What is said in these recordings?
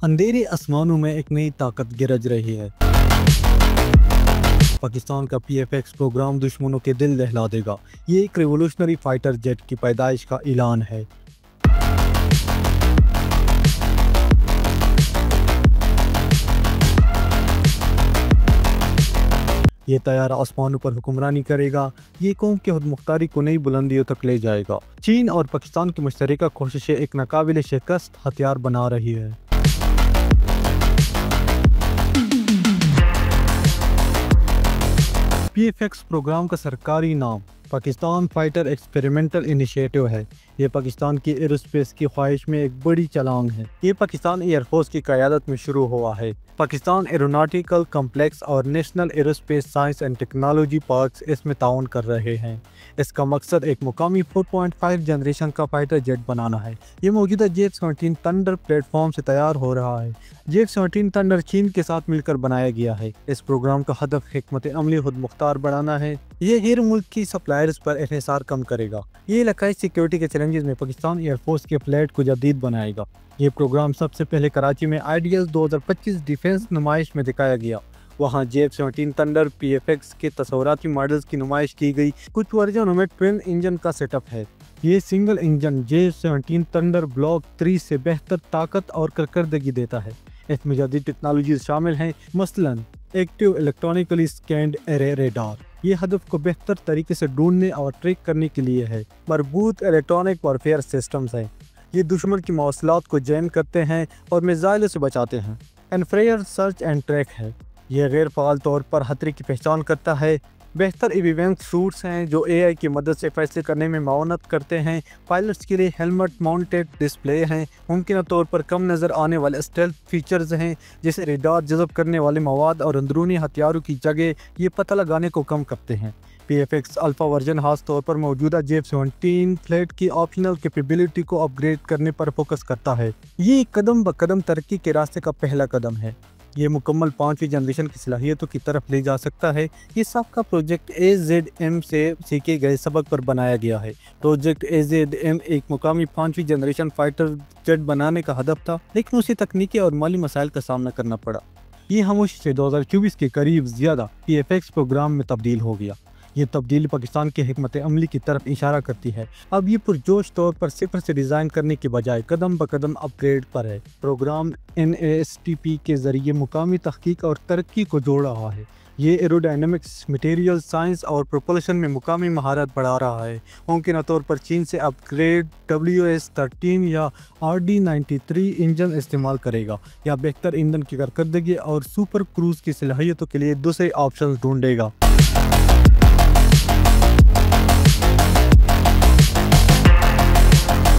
اندھیرے آسمانوں میں ایک نئی طاقت گرج رہی ہے۔ پاکستان کا PF-X پروگرام دشمنوں کے دل دہلا دے گا۔ یہ ایک ریولوشنری فائٹر جیٹ کی پیدائش کا اعلان ہے۔ یہ طیارہ آسمانوں پر حکمرانی کرے گا۔ یہ قوم کی خود مختاری کو نئی بلندیوں تک لے جائے گا۔ چین اور پاکستان کی مشترکہ کوششیں ایک ناقابل شکست ہتھیار بنا رہی ہے۔ PF-X پروگرام کا سرکاری نام پاکستان فائٹر ایکسپیریمنٹل انیشیٹو ہے۔ یہ پاکستان کی ایروسپیس کی خواہش میں ایک بڑی چھلانگ ہے۔ یہ پاکستان ایئر فورس کی قیادت میں شروع ہوا ہے۔ پاکستان ایروناٹیکل کمپلیکس اور national aerospace science and technology parks اس میں تعاون کر رہے ہیں۔ اس کا مقصد ایک مقامی 4.5 جنریشن کا فائٹر جیٹ بنانا ہے۔ یہ موجودہ JF-17 تھنڈر پلیٹ فارم سے تیار ہو رہا ہے۔ JF-17 تھنڈر چین کے ساتھ مل کر بنایا گیا ہے۔ اس پروگرام کا ہدف حکمت عملی خود مختار بڑھانا ہے۔ یہ غیر ملکی سپلائرز پر انحصار کم کرے گا۔ یہ علاقائی سیکیورٹی کے چیلنجز میں پاکستان ایئر فورس کے فلیٹ کو جدید بنائے گا۔ یہ پروگرام سب سے پہلے کراچی میں IDS 2025 ڈیفنس نمائش میں دکھایا گیا۔ وہاں JF-17 تھنڈر PF-X کے تصوراتی ماڈلز کی نمائش کی گئی۔ کچھ ورژنوں میں ٹوین انجن کا سیٹ اپ ہے۔ یہ single engine JF-17 thunder block 3 سے بہتر طاقت اور کارکردگی دیتا ہے۔ اس میں جدید ٹیکنالوجیز شامل ہیں، مثلاً ایکٹیو الیکٹرانکلی اسکینڈ ایرے ریڈار۔ یہ ہدف کو بہتر طریقے سے ڈھونڈنے اور ٹریک کرنے کے لیے ہے۔ مربوط الیکٹرانک وارفیئر سسٹمز ہیں۔ یہ دشمن کی مواصلات کو جیم کرتے ہیں اور میزائلوں سے بچاتے ہیں۔ انفرائر سرچ اینڈ ٹریک ہے۔ یہ غیر فعال طور پر خطرے کی پہچان کرتا ہے۔ بہتر ایویونٹ سوٹس ہیں جو AI کی مدد سے فیصلے کرنے میں معاونت کرتے ہیں۔ پائلٹس کے لیے ہیلمٹ ماؤنٹڈ ڈسپلے ہیں۔ ممکنہ طور پر کم نظر آنے والے اسٹیلتھ فیچرز ہیں، جیسے ریڈار جذب کرنے والے مواد اور اندرونی ہتھیاروں کی جگہ یہ پتہ لگانے کو کم کرتے ہیں۔ PF-X الفا ورژن خاص طور پر موجودہ JF-17 فلیٹ کی آپشنل کیپیبلٹی کو اپ گریڈ کرنے پر فوکس کرتا ہے۔ یہ قدم بقدم ترقی کے راستے کا پہلا قدم ہے۔ یہ مکمل 5ویں جنریشن کی صلاحیتوں کی طرف لے جا سکتا ہے۔ یہ سابقہ پروجیکٹ AZM سے سیکھے گئے سبق پر بنایا گیا ہے۔ پروجیکٹ AZM ایک مقامی 5ویں جنریشن فائٹر جیٹ بنانے کا ہدف تھا، لیکن اسے تکنیکی اور مالی مسائل کا سامنا کرنا پڑا۔ یہ خاموشی سے 2024 کے قریب زیادہ PF-X پروگرام میں تبدیل ہو گیا۔ یہ تبدیلی پاکستان کی حکمت عملی کی طرف اشارہ کرتی ہے۔ اب یہ پرجوش طور پر صفر سے ڈیزائن کرنے کے بجائے قدم بقدم اپ گریڈ پر ہے۔ پروگرام NASTP کے ذریعے مقامی تحقیق اور ترقی کو جوڑ رہا ہے۔ یہ ایروڈائنامکس، مٹیریل سائنس اور پروپلشن میں مقامی مہارت بڑھا رہا ہے۔ ممکنہ طور پر چین سے اپ گریڈ WS-13 یا RD-93 انجن استعمال کرے گا، یا بہتر ایندھن کی کارکردگی اور سپر کروز کی صلاحیتوں کے لیے دوسرے آپشنز ڈھونڈے گا۔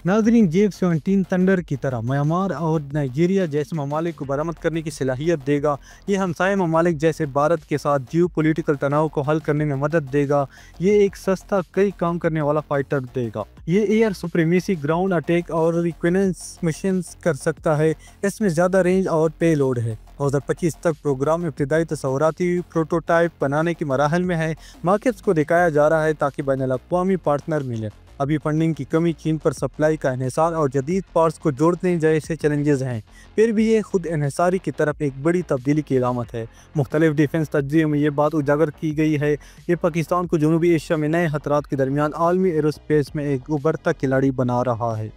ناظرین، JF-17 تھنڈر کی طرح میانمار اور نائجیریا جیسے ممالک کو برآمد کرنے کی صلاحیت دے گا۔ یہ ہمسائے ممالک جیسے بھارت کے ساتھ جیو پولیٹیکل تناؤ کو حل کرنے میں مدد دے گا۔ یہ ایک سستا، کئی کام کرنے والا فائٹر دے گا۔ یہ ایئر سپریمیسی، گراؤنڈ اٹیک اور ریکنیسنس مشنز کر سکتا ہے۔ اس میں زیادہ رینج اور پے لوڈ ہے۔ 2025 تک پروگرام ابتدائی تصوراتی پروٹوٹائپ بنانے کے مراحل میں ہے۔ مارکیٹس کو دکھایا جا رہا ہے تاکہ بین الاقوامی پارٹنر ملیں۔ ابھی فنڈنگ کی کمی، چین پر سپلائی کا انحصار اور جدید پارٹس کو جوڑنے جیسے چیلنجز ہیں۔ پھر بھی یہ خود انحصاری کی طرف ایک بڑی تبدیلی کی علامت ہے۔ مختلف ڈیفنس تجزیوں میں یہ بات اجاگر کی گئی ہے۔ یہ پاکستان کو جنوبی ایشیا میں نئے خطرات کے درمیان عالمی ایروسپیس میں ایک ابھرتا کھلاڑی بنا رہا ہے۔